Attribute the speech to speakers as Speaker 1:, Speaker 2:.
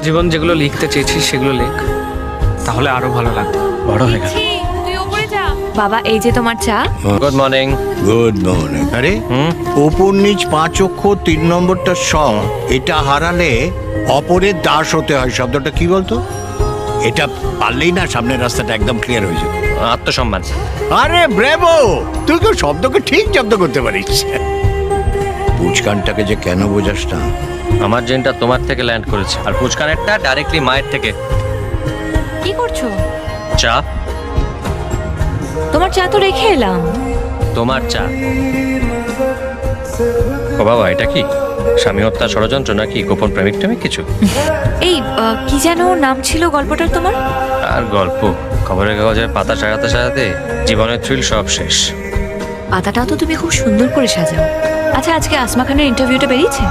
Speaker 1: জীবন যেগুলো লিখতে চেয়েছিস সেগুলো লেখ, তাহলে আরো ভালো লাগবে। বড় হয়ে গেল।
Speaker 2: তুই উপরে যা। বাবা এই যে তোমার চা।
Speaker 3: Good morning.
Speaker 4: Good morning. আরে ওপর নিচ 5 অক্ষর 3 নম্বরটা স, এটা হারালে অপরের দাস হতে হয়। শব্দটা কি বলতো? এটা পারলেই না সামনের রাস্তাটা একদম ক্লিয়ার হয়ে যাবে।
Speaker 3: আত্মসম্মান।
Speaker 4: আরে ব্রেভো, তুই তো শব্দকে ঠিক শব্দ করতে পারিস। পুচকানটাকে যে কেন বোঝাস না?
Speaker 3: আমার জেনটা তোমার থেকে ল্যান্ড করেছে, আর পুচকানেরটা ডাইরেক্টলি মায়ের থেকে।
Speaker 2: কি করছো?
Speaker 3: চা।
Speaker 2: তোমার চা তো রেখে এলাম।
Speaker 3: তোমার চা। ও বাবা, এটা কি স্বামী হত্যা ষড়যন্ত্র নাকি গোপন প্রেমিক টেমিক কিছু?
Speaker 2: এই কি যেন নাম ছিল গল্পটার তোমার?
Speaker 3: আর গল্প, খবরের কাগজের পাতা সাজাতে সাজাতে জীবনের থ্রিল সব শেষ।
Speaker 2: পাতাটাও তো তুমি খুব সুন্দর করে সাজাও। আচ্ছা, আজকে আসমা খানের ইন্টারভিউটা বেরিয়েছে?